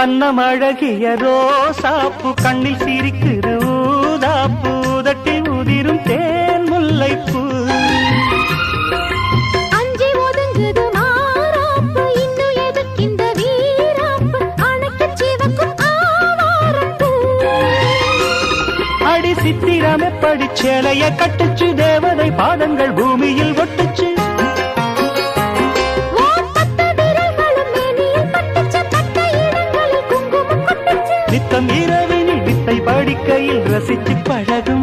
கண்ணம் அழகிய ரோசாப்பு கண்ணில் சிரிக்குது ஊதாப்பு உதட்டில் உதிரும் தேன் முல்லைப்பூ அஞ்சி ஒதுங்குது மாறாப்பு இன்னும் எதுக்கிந்த வீராப்பு அணைக்கு சிவக்கும் ஆவாரப்பூ அடி சித்திரமே படிச்சேலைய கட்டுச்சு தேவதை பாதங்கள் பூமியில் ஒட்டுச்சு நித்தம் இரவினில் வித்தை படிக்கையில் ரசிச்சு பழகும்